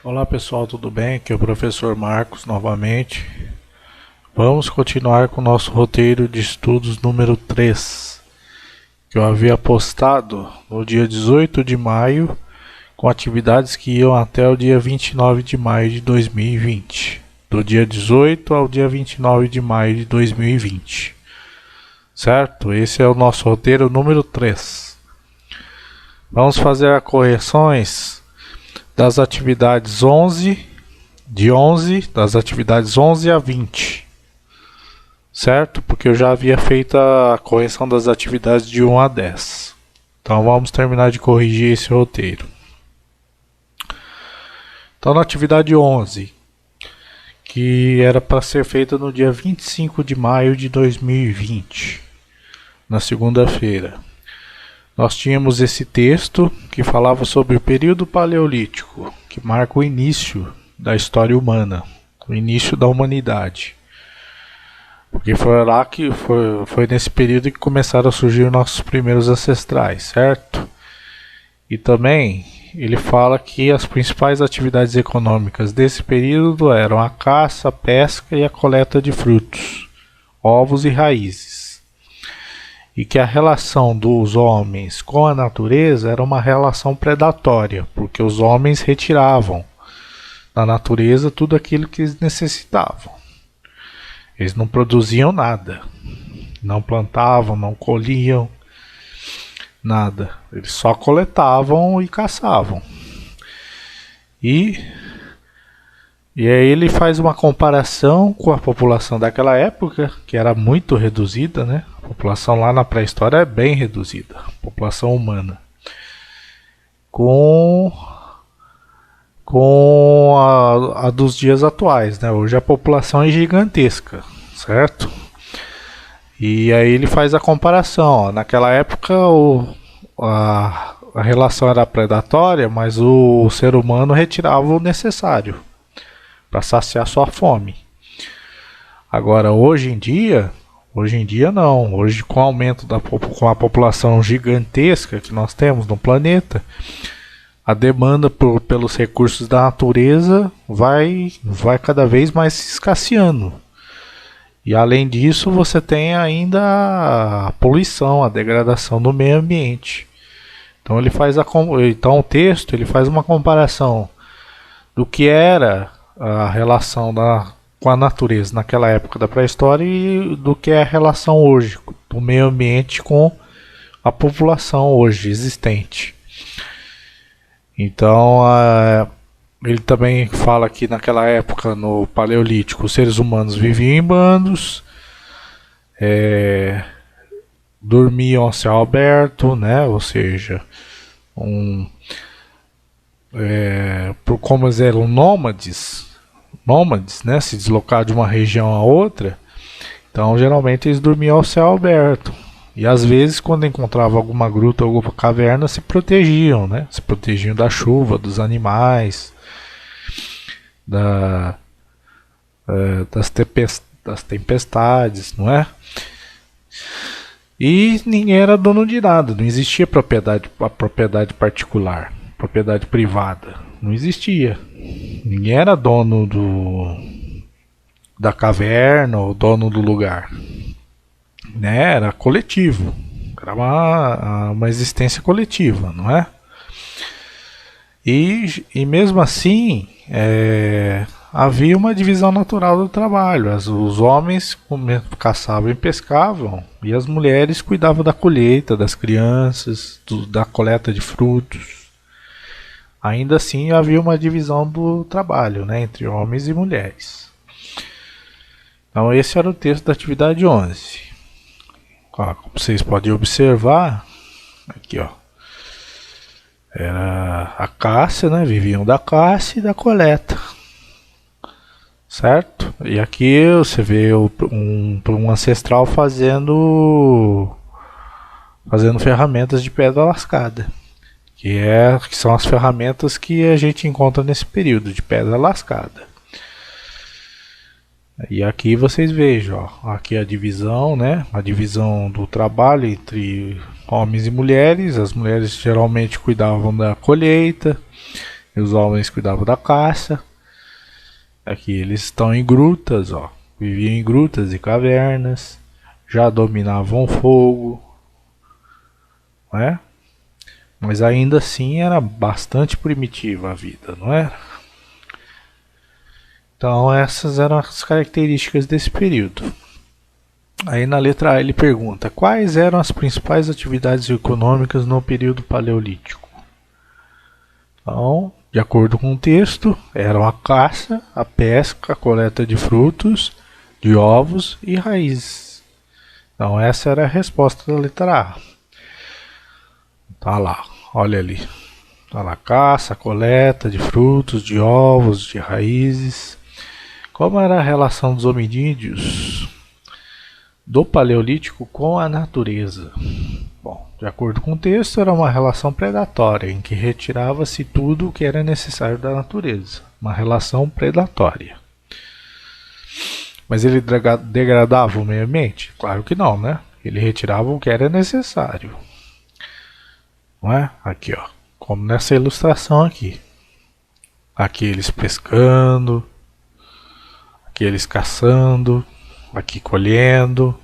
Olá pessoal, tudo bem? Aqui é o professor Marcos novamente. Vamos continuar com o nosso roteiro de estudos número 3, que eu havia postado no dia 18 de maio, com atividades que iam até o dia 29 de maio de 2020. Do dia 18 ao dia 29 de maio de 2020. Certo? Esse é o nosso roteiro número 3. Vamos fazer as correções das atividades 11, das atividades 11 a 20, certo? Porque eu já havia feito a correção das atividades de 1 a 10. Então vamos terminar de corrigir esse roteiro. Então na atividade 11, que era para ser feita no dia 25 de maio de 2020, na segunda-feira. Nós tínhamos esse texto que falava sobre o período paleolítico, que marca o início da história humana, o início da humanidade. Porque foi nesse período que começaram a surgir nossos primeiros ancestrais, certo? E também ele fala que as principais atividades econômicas desse período eram a caça, a pesca e a coleta de frutos, ovos e raízes. E que a relação dos homens com a natureza era uma relação predatória, porque os homens retiravam da natureza tudo aquilo que eles necessitavam. Eles não produziam nada, não plantavam, não colhiam nada. Eles só coletavam e caçavam. E aí ele faz uma comparação com a população daquela época, que era muito reduzida, né? A população lá na pré-história é bem reduzida, a população humana, com a dos dias atuais, né? Hoje a população é gigantesca, certo? E aí ele faz a comparação, ó. Naquela época a relação era predatória, mas o ser humano retirava o necessário para saciar sua fome. Agora, hoje em dia não. Hoje, com o aumento com a população gigantesca que nós temos no planeta, a demanda pelos recursos da natureza vai cada vez mais se escasseando. E além disso, você tem ainda a poluição, a degradação do meio ambiente. Então o texto ele faz uma comparação do que era a relação com a natureza naquela época da pré-história e do que é a relação hoje do meio ambiente com a população hoje existente. Então ele também fala que naquela época, no Paleolítico, os seres humanos viviam em bandos, dormiam a céu aberto, né? Ou seja, como eles eram nômades, né? Se deslocar de uma região a outra, então geralmente eles dormiam ao céu aberto. E às vezes, quando encontravam alguma gruta ou alguma caverna, se protegiam, né? Se protegiam da chuva, dos animais, das tempestades, não é? E ninguém era dono de nada, não existia a propriedade particular, propriedade privada, não existia. Ninguém era dono da caverna ou dono do lugar, né? Era coletivo, era uma existência coletiva, não é? E mesmo assim, havia uma divisão natural do trabalho. Os homens caçavam e pescavam, e as mulheres cuidavam da colheita, das crianças, da coleta de frutos. Ainda assim, havia uma divisão do trabalho, né, entre homens e mulheres. Então esse era o texto da atividade 11. Ó, como vocês podem observar, aqui ó, era a caça, né? Viviam da caça e da coleta, certo? E aqui você vê um ancestral fazendo ferramentas de pedra lascada, que são as ferramentas que a gente encontra nesse período de pedra lascada. E aqui vocês vejam, ó, aqui a divisão, né? A divisão do trabalho entre homens e mulheres. As mulheres geralmente cuidavam da colheita E os homens cuidavam da caça. Aqui eles estão em grutas, ó. Viviam em grutas e cavernas. Já dominavam o fogo, né? Mas ainda assim era bastante primitiva a vida, não era? Então essas eram as características desse período. Aí na letra A ele pergunta: quais eram as principais atividades econômicas no período paleolítico? Então, de acordo com o texto, eram a caça, a pesca, a coleta de frutos, de ovos e raízes. Então essa era a resposta da letra A. Tá lá, olha ali. Tá lá, caça, coleta de frutos, de ovos, de raízes. Como era a relação dos hominídeos do Paleolítico com a natureza? Bom, de acordo com o texto, era uma relação predatória, em que retirava-se tudo o que era necessário da natureza. Uma relação predatória. Mas ele degradava o meio ambiente? Claro que não, né? Ele retirava o que era necessário. Não é? Aqui, ó. Como nessa ilustração aqui. Aqui eles pescando. Aqui eles caçando. Aqui colhendo.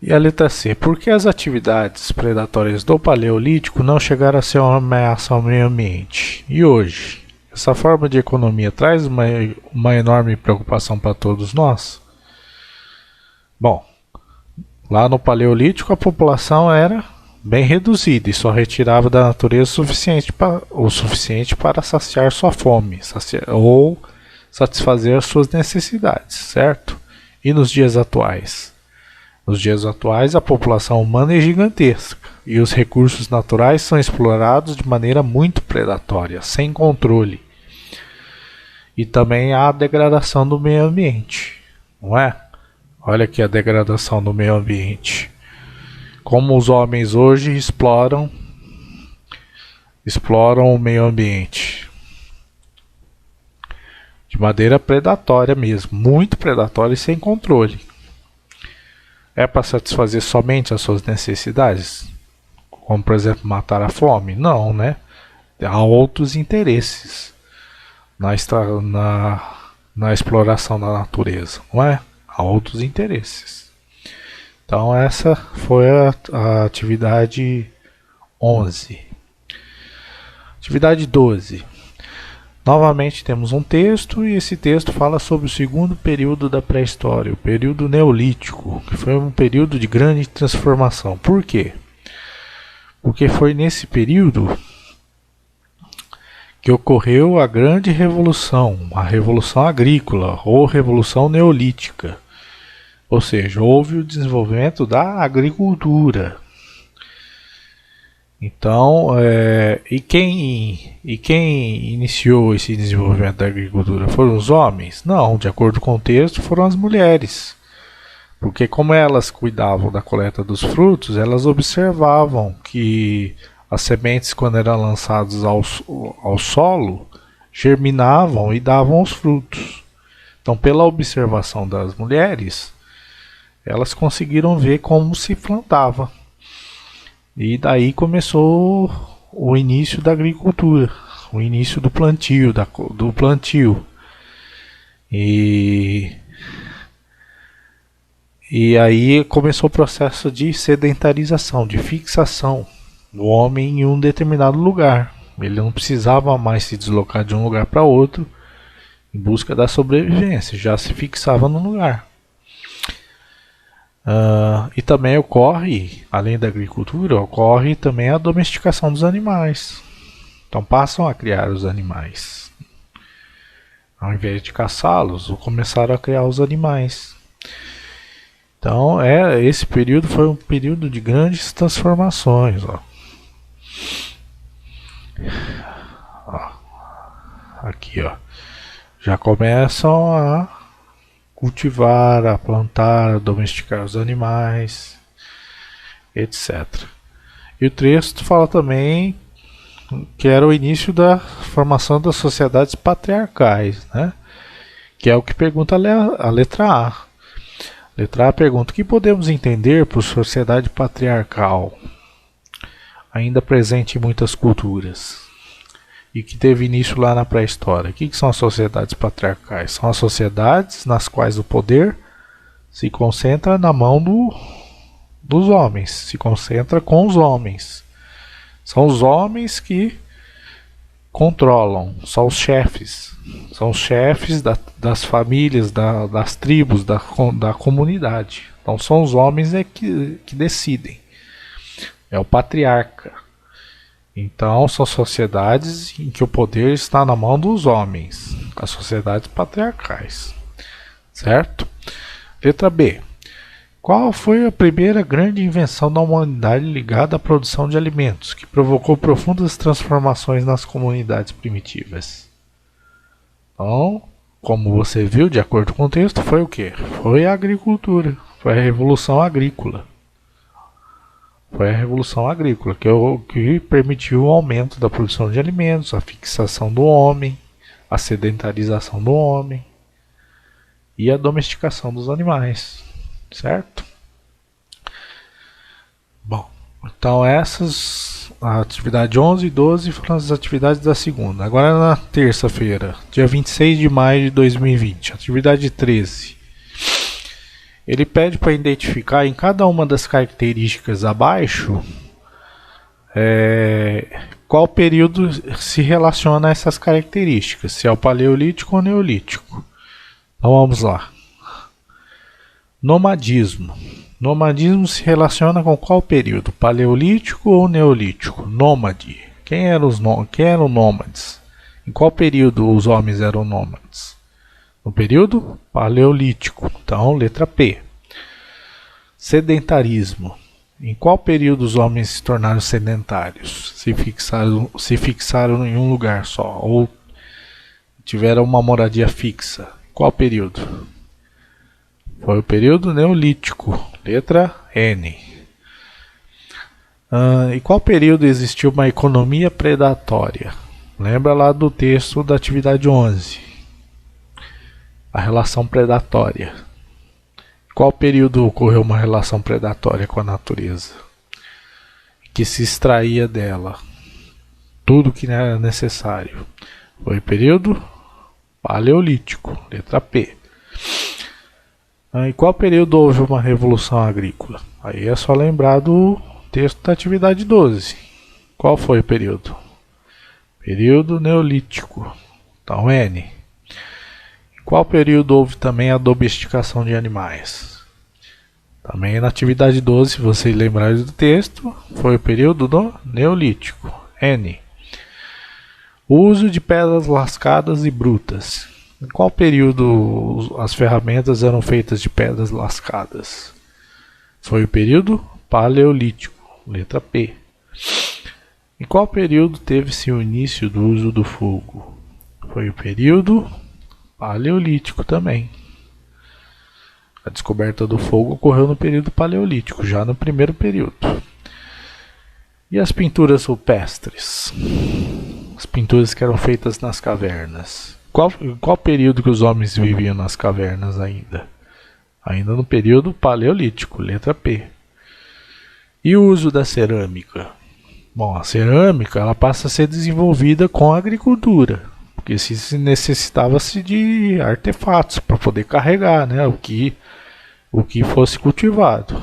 E a letra C. Por que as atividades predatórias do Paleolítico não chegaram a ser uma ameaça ao meio ambiente? E hoje? Essa forma de economia traz uma enorme preocupação para todos nós? Bom, lá no Paleolítico a população era bem reduzida e só retirava da natureza o suficiente para saciar sua fome ou satisfazer as suas necessidades, certo? E nos dias atuais? Nos dias atuais a população humana é gigantesca e os recursos naturais são explorados de maneira muito predatória, sem controle. E também há a degradação do meio ambiente, não é? Olha aqui a degradação do meio ambiente. Como os homens hoje exploram o meio ambiente. De maneira predatória mesmo, muito predatória e sem controle. É para satisfazer somente as suas necessidades? Como, por exemplo, matar a fome? Não, né? Há outros interesses na exploração da natureza, não é? Há outros interesses. Então essa foi a atividade 11. Atividade 12. Novamente temos um texto e esse texto fala sobre o segundo período da pré-história, o período neolítico, que foi um período de grande transformação. Por quê? Porque foi nesse período que ocorreu a grande revolução, a revolução agrícola ou revolução neolítica. Ou seja, houve o desenvolvimento da agricultura. Então, e quem iniciou esse desenvolvimento da agricultura? Foram os homens? Não, de acordo com o texto, foram as mulheres. Porque como elas cuidavam da coleta dos frutos, elas observavam que as sementes, quando eram lançadas ao solo, germinavam e davam os frutos. Então, pela observação das mulheres, elas conseguiram ver como se plantava. E daí começou o início da agricultura, o início do plantio, E aí começou o processo de sedentarização, de fixação do homem em um determinado lugar. Ele não precisava mais se deslocar de um lugar para outro em busca da sobrevivência, já se fixava no lugar. E também ocorre, além da agricultura, ocorre também a domesticação dos animais. Então passam a criar os animais. Ao invés de caçá-los, começaram a criar os animais. Então esse período foi um período de grandes transformações. Aqui, ó. Já começam a cultivar, a plantar, a domesticar os animais, etc. E o texto fala também que era o início da formação das sociedades patriarcais, né? Que é o que pergunta a letra A. A letra A pergunta: o que podemos entender por sociedade patriarcal, ainda presente em muitas culturas? e que teve início lá na pré-história. O que são as sociedades patriarcais? São as sociedades nas quais o poder se concentra na mão dos homens, se concentra com os homens. São os homens que controlam, são os chefes das famílias, das tribos, da comunidade. Então são os homens que decidem, é o patriarca. Então são sociedades em que o poder está na mão dos homens, as sociedades patriarcais, certo? Letra B. Qual foi a primeira grande invenção da humanidade ligada à produção de alimentos, que provocou profundas transformações nas comunidades primitivas? Então, como você viu, de acordo com o texto, foi o quê? Foi a agricultura, foi a Revolução Agrícola. Foi a Revolução Agrícola que permitiu o aumento da produção de alimentos, a fixação do homem, a sedentarização do homem e a domesticação dos animais. Certo? Bom, então essas, a atividade 11 e 12 foram as atividades da segunda. Agora na terça-feira, dia 26 de maio de 2020, atividade 13. Ele pede para identificar em cada uma das características abaixo qual período se relaciona a essas características, se é o paleolítico ou neolítico. Então vamos lá. Nomadismo. Nomadismo se relaciona com qual período? Paleolítico ou neolítico? Nômade. Quem eram nômades? Em qual período os homens eram nômades? No período paleolítico. Então, letra P. Sedentarismo. Em qual período os homens se tornaram sedentários? Se fixaram em um lugar só ou tiveram uma moradia fixa? Qual período? Foi o período neolítico, letra N. Em qual período existiu uma economia predatória? Lembra lá do texto da atividade 11. A relação predatória. Em qual período ocorreu uma relação predatória com a natureza? Que se extraía dela tudo que era necessário. Foi o período paleolítico, letra P. Em qual período houve uma revolução agrícola? Aí é só lembrar do texto da atividade 12. Qual foi o período? Período neolítico. Então, N. Em qual período houve também a domesticação de animais? Também na atividade 12, se vocês lembrarem do texto, foi o período do neolítico. N. O uso de pedras lascadas e brutas. Em qual período as ferramentas eram feitas de pedras lascadas? Foi o período paleolítico, letra P. Em qual período teve-se o início do uso do fogo? Foi o período paleolítico também. A descoberta do fogo ocorreu no período paleolítico, já no primeiro período. E as pinturas rupestres? As pinturas que eram feitas nas cavernas. Qual período que os homens viviam nas cavernas ainda? Ainda no período paleolítico, letra P. E o uso da cerâmica? Bom, a cerâmica ela passa a ser desenvolvida com a agricultura, porque se necessitava-se de artefatos para poder carregar, né, o que fosse cultivado.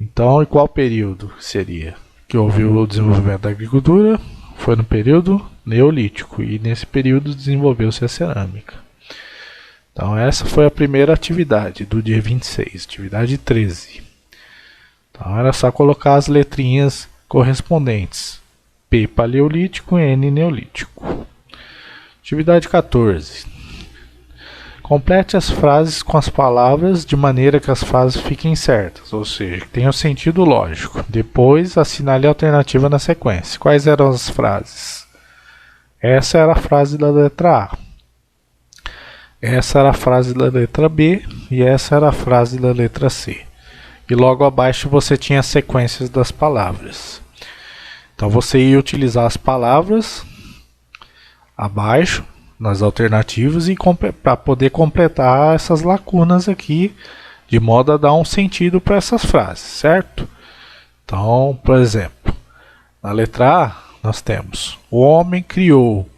Então, em qual período seria que houve o desenvolvimento da agricultura? Foi no período neolítico e nesse período desenvolveu-se a cerâmica. Então essa foi a primeira atividade do dia 26, atividade 13. Então era só colocar as letrinhas correspondentes. P paleolítico e N neolítico. Atividade 14. Complete as frases com as palavras de maneira que as frases fiquem certas, ou seja, que tenham sentido lógico. Depois, assinale a alternativa na sequência. Quais eram as frases? Essa era a frase da letra A. Essa era a frase da letra B e essa era a frase da letra C. E logo abaixo você tinha as sequências das palavras. Então você ia utilizar as palavras abaixo nas alternativas e para poder completar essas lacunas aqui, de modo a dar um sentido para essas frases, certo? Então, por exemplo, na letra A nós temos O homem criou.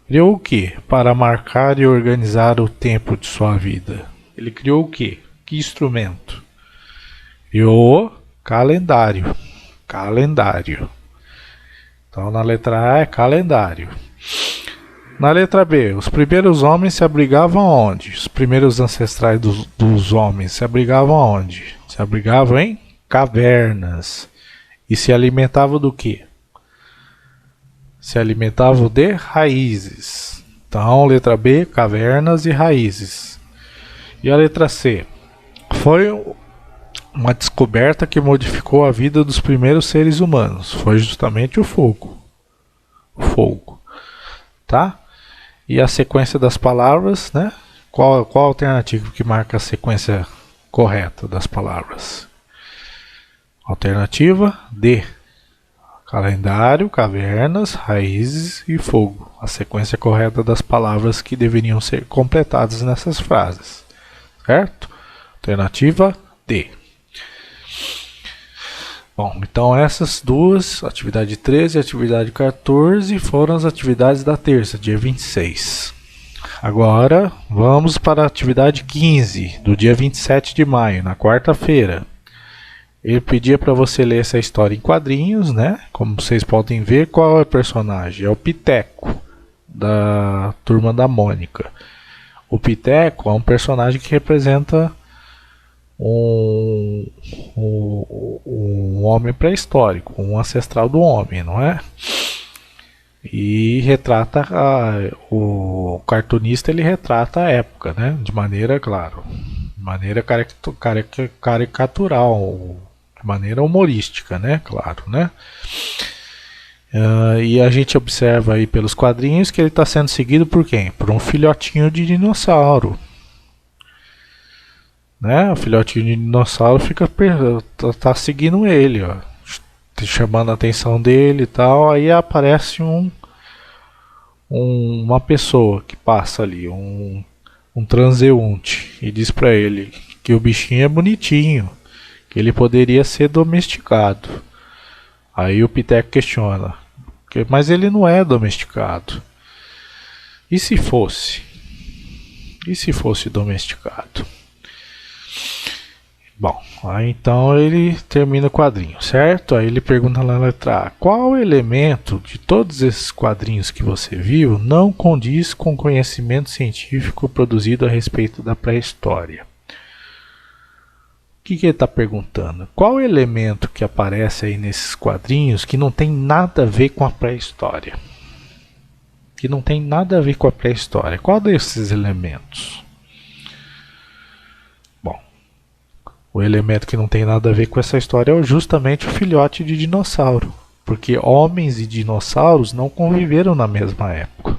Criou o quê? Para marcar e organizar o tempo de sua vida. Ele criou o quê? Que instrumento? Criou calendário. Calendário. Então na letra A é calendário. Na letra B, os primeiros homens se abrigavam onde? Os primeiros ancestrais dos homens se abrigavam onde? Se abrigavam em cavernas. E se alimentavam do quê? Se alimentavam de raízes. Então, letra B, cavernas e raízes. E a letra C? Foi uma descoberta que modificou a vida dos primeiros seres humanos. Foi justamente o fogo. O fogo. Tá? E a sequência das palavras, né? Qual a alternativa que marca a sequência correta das palavras? Alternativa D. Calendário, cavernas, raízes e fogo. A sequência correta das palavras que deveriam ser completadas nessas frases. Certo? Alternativa D. Bom, então essas duas, atividade 13 e atividade 14, foram as atividades da terça, dia 26. Agora, vamos para a atividade 15, do dia 27 de maio, na quarta-feira. Ele pedia para você ler essa história em quadrinhos, né? Como vocês podem ver, qual é o personagem? É o Piteco, da Turma da Mônica. O Piteco é um personagem que representa um homem pré-histórico, um ancestral do homem, não é? E retrata o cartunista, ele retrata a época, né? De maneira, claro, de maneira caricatural, de maneira humorística, né? Claro, né? E a gente observa aí pelos quadrinhos que ele está sendo seguido por quem? Por um filhotinho de dinossauro. Né? O filhotinho de dinossauro tá seguindo ele, ó, chamando a atenção dele e tal. Aí aparece uma pessoa que passa ali, um transeunte, e diz para ele que o bichinho é bonitinho, que ele poderia ser domesticado. Aí o Piteco questiona, mas ele não é domesticado. E se fosse? E se fosse domesticado? Bom, aí então ele termina o quadrinho, certo? Aí ele pergunta na letra A: qual elemento de todos esses quadrinhos que você viu não condiz com o conhecimento científico produzido a respeito da pré-história? O que ele está perguntando? Qual elemento que aparece aí nesses quadrinhos que não tem nada a ver com a pré-história? Que não tem nada a ver com a pré-história. Qual desses elementos? O elemento que não tem nada a ver com essa história é justamente o filhote de dinossauro. Porque homens e dinossauros não conviveram na mesma época.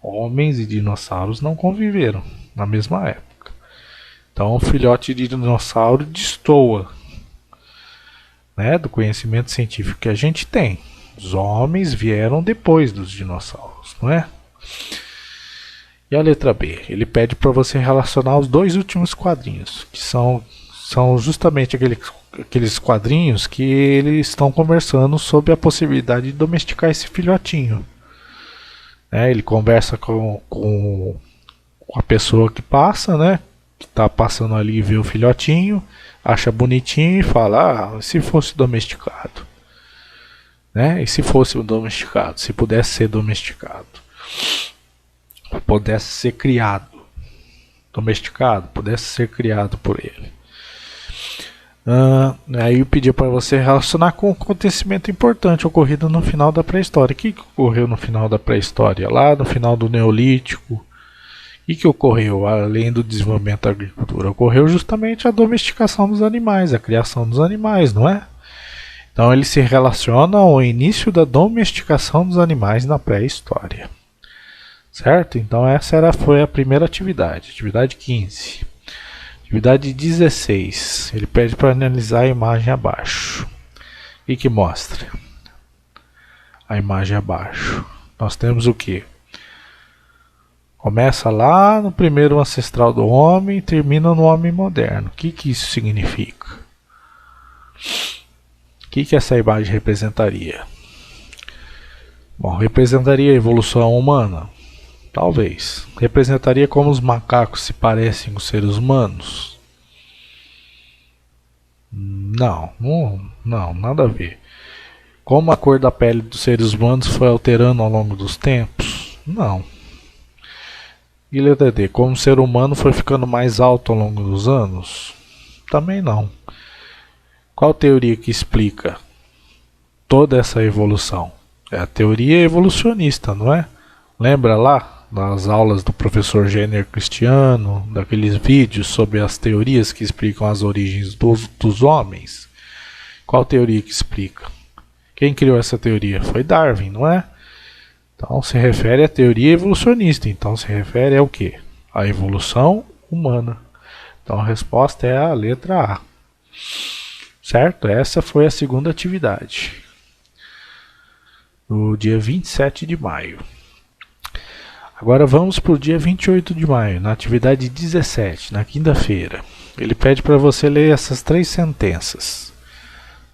Homens e dinossauros não conviveram na mesma época. Então o filhote de dinossauro destoa, né, do conhecimento científico que a gente tem. Os homens vieram depois dos dinossauros, não é? E a letra B? Ele pede para você relacionar os dois últimos quadrinhos, que são justamente aqueles quadrinhos que eles estão conversando sobre a possibilidade de domesticar esse filhotinho. Ele conversa com a pessoa que passa, né? Que está passando ali e vê o filhotinho, acha bonitinho e fala: ah, se fosse domesticado. Né? E se fosse domesticado, se pudesse ser domesticado, pudesse ser criado, domesticado, pudesse ser criado por ele. Aí eu pedi para você relacionar com um acontecimento importante ocorrido no final da pré-história. O que ocorreu no final da pré-história? Lá no final do Neolítico, o que ocorreu além do desenvolvimento da agricultura? Ocorreu justamente a domesticação dos animais, a criação dos animais, não é? Então ele se relaciona ao início da domesticação dos animais na pré-história. Certo? Então essa foi a primeira atividade, atividade 15. Atividade 16, ele pede para analisar a imagem abaixo. O que mostra? A imagem abaixo. Nós temos o que? Começa lá no primeiro ancestral do homem e termina no homem moderno. O que isso significa? O que essa imagem representaria? Bom, representaria a evolução humana? Talvez. Representaria como os macacos se parecem com os seres humanos? Não, não, nada a ver. Como a cor da pele dos seres humanos foi alterando ao longo dos tempos? Não. E letra D, como o ser humano foi ficando mais alto ao longo dos anos? Também não. Qual teoria que explica toda essa evolução? É a teoria evolucionista, não é? Lembra lá das aulas do professor Jenner Cristiano, daqueles vídeos sobre as teorias que explicam as origens dos homens? Qual teoria que explica? Quem criou essa teoria? Foi Darwin, não é? Então se refere à teoria evolucionista. Então se refere ao quê? À evolução humana. Então a resposta é a letra A. Certo? Essa foi a segunda atividade. No dia 27 de maio. Agora vamos para o dia 28 de maio, na atividade 17, na quinta-feira. Ele pede para você ler essas 3 sentenças.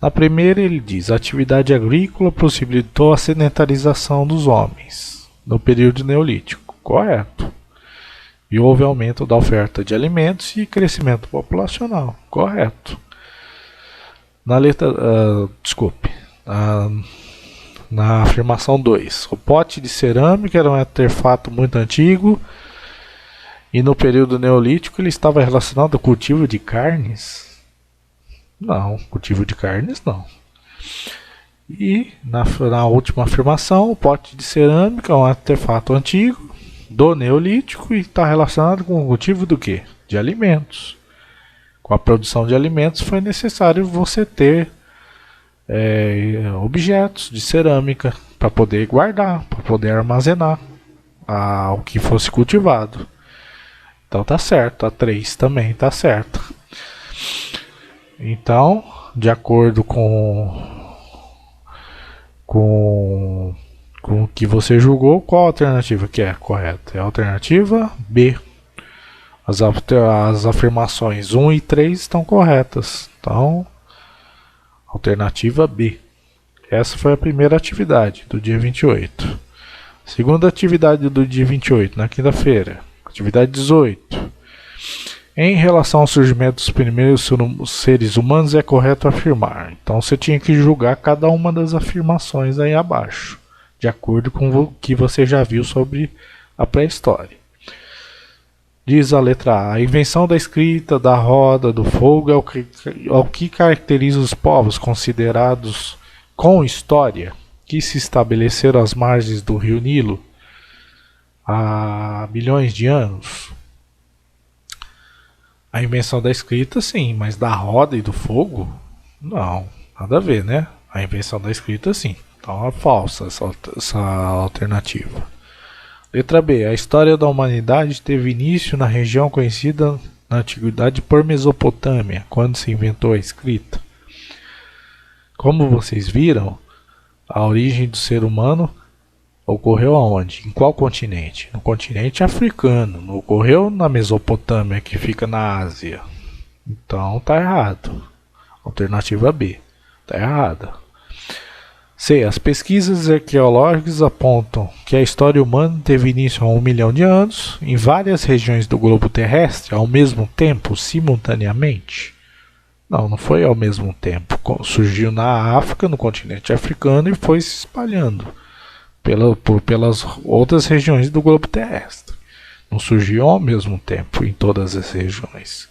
Na primeira ele diz: a atividade agrícola possibilitou a sedentarização dos homens no período neolítico. Correto. E houve aumento da oferta de alimentos e crescimento populacional. Correto. Na letra, na afirmação 2, o pote de cerâmica era um artefato muito antigo e no período neolítico ele estava relacionado ao cultivo de carnes? Não, cultivo de carnes não. E na última afirmação, o pote de cerâmica é um artefato antigo do neolítico e está relacionado com o cultivo do quê? De alimentos. Com a produção de alimentos foi necessário você ter objetos de cerâmica para poder guardar, para poder armazenar o que fosse cultivado. Então tá certo, a 3 também tá certo. Então, de acordo com o que você julgou, qual a alternativa que é correta? É a alternativa B. As afirmações 1 e 3 estão corretas. Então, alternativa B. Essa foi a primeira atividade do dia 28. Segunda atividade do dia 28, na quinta-feira. Atividade 18. Em relação ao surgimento dos primeiros seres humanos, é correto afirmar. Então você tinha que julgar cada uma das afirmações aí abaixo, de acordo com o que você já viu sobre a pré-história. Diz a letra A: a invenção da escrita, da roda, do fogo é o que caracteriza os povos considerados com história, que se estabeleceram às margens do rio Nilo há milhões de anos. A invenção da escrita, sim, mas da roda e do fogo? Não, nada a ver, né? A invenção da escrita, sim. Então é falsa essa alternativa. Letra B. A história da humanidade teve início na região conhecida na antiguidade por Mesopotâmia, quando se inventou a escrita. Como vocês viram, a origem do ser humano ocorreu aonde? Em qual continente? No continente africano. Não ocorreu na Mesopotâmia, que fica na Ásia. Então tá errado. Alternativa B. Tá errada. C. As pesquisas arqueológicas apontam que a história humana teve início há 1 milhão de anos, em várias regiões do globo terrestre, ao mesmo tempo, simultaneamente. Não foi ao mesmo tempo. Surgiu na África, no continente africano, e foi se espalhando pelas outras regiões do globo terrestre. Não surgiu ao mesmo tempo em todas as regiões.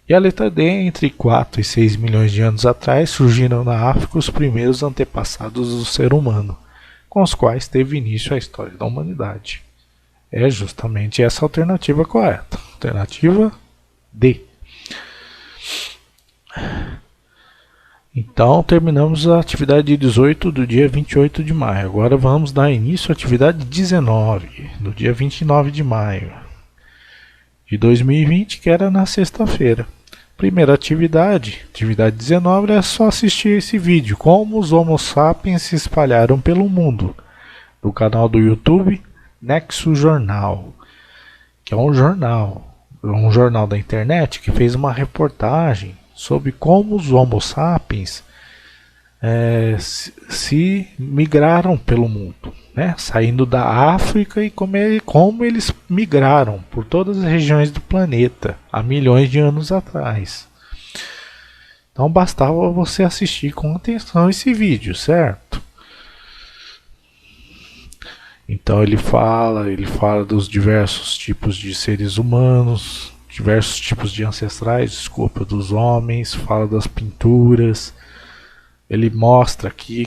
E a letra D, entre 4 e 6 milhões de anos atrás, surgiram na África os primeiros antepassados do ser humano, com os quais teve início a história da humanidade. É justamente essa a alternativa correta. Alternativa D. Então terminamos a atividade 18 do dia 28 de maio. Agora vamos dar início à atividade 19, do dia 29 de maio de 2020, que era na sexta-feira. Primeira atividade 19, é só assistir esse vídeo, como os Homo sapiens se espalharam pelo mundo, do canal do YouTube Nexo Jornal, que é um jornal da internet que fez uma reportagem sobre como os Homo sapiens se migraram pelo mundo, né? Saindo da África e como eles migraram por todas as regiões do planeta há milhões de anos atrás. Então bastava você assistir com atenção esse vídeo, certo? Então ele fala dos diversos tipos de seres humanos, diversos tipos de ancestrais, desculpa, dos homens, fala das pinturas. Ele mostra aqui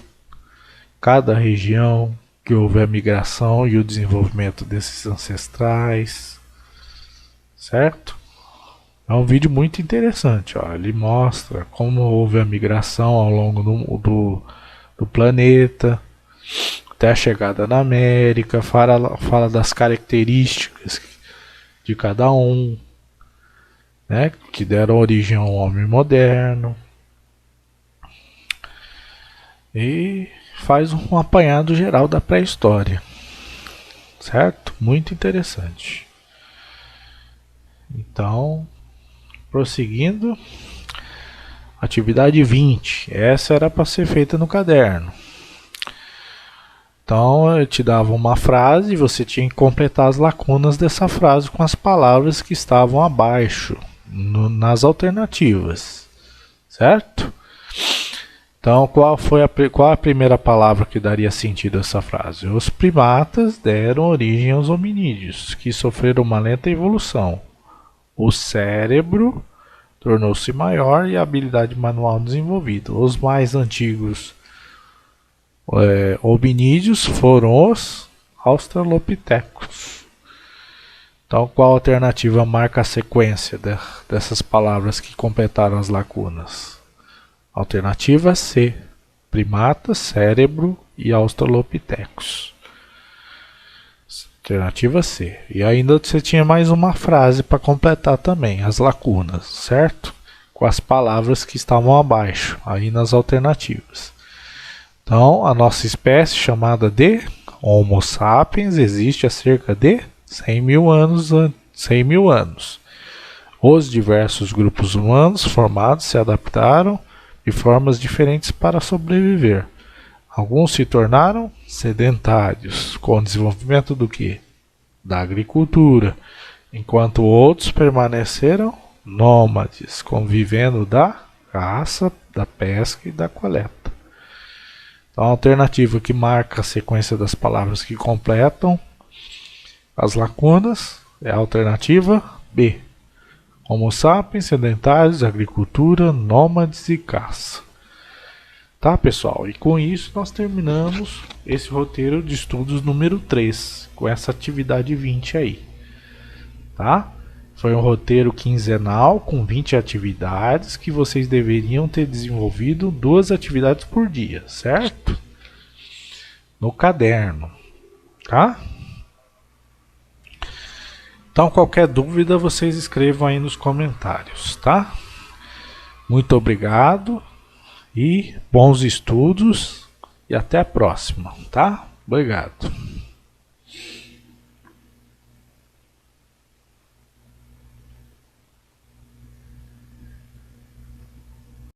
cada região que houve a migração e o desenvolvimento desses ancestrais, certo? É um vídeo muito interessante, ó. Ele mostra como houve a migração ao longo do planeta, até a chegada na América, fala das características de cada um, né, que deram origem ao homem moderno. E faz um apanhado geral da pré-história, certo? Muito interessante. Então, prosseguindo, atividade 20. Essa era para ser feita no caderno. Então, eu te dava uma frase e você tinha que completar as lacunas dessa frase com as palavras que estavam abaixo, nas alternativas, certo? Então, qual a primeira palavra que daria sentido a essa frase? Os primatas deram origem aos hominídeos, que sofreram uma lenta evolução. O cérebro tornou-se maior e a habilidade manual desenvolvida. Os mais antigos hominídeos foram os australopitecos. Então, qual alternativa marca a sequência dessas palavras que completaram as lacunas? Alternativa C, primatas, cérebro e australopitecos. Alternativa C. E ainda você tinha mais uma frase para completar também, as lacunas, certo? Com as palavras que estavam abaixo, aí nas alternativas. Então, a nossa espécie, chamada de Homo sapiens, existe há cerca de 100 mil anos. Os diversos grupos humanos formados se adaptaram de formas diferentes para sobreviver. Alguns se tornaram sedentários, com o desenvolvimento do quê? Da agricultura, enquanto outros permaneceram nômades, convivendo da caça, da pesca e da coleta. Então, a alternativa que marca a sequência das palavras que completam as lacunas é a alternativa B. Homo sapiens, sedentários, agricultura, nômades e caça. Tá, pessoal? E com isso nós terminamos esse roteiro de estudos número 3, com essa atividade 20 aí. Tá? Foi um roteiro quinzenal com 20 atividades que vocês deveriam ter desenvolvido 2 atividades por dia, certo? No caderno, tá? Então, qualquer dúvida, vocês escrevam aí nos comentários, tá? Muito obrigado e bons estudos e até a próxima, tá? Obrigado.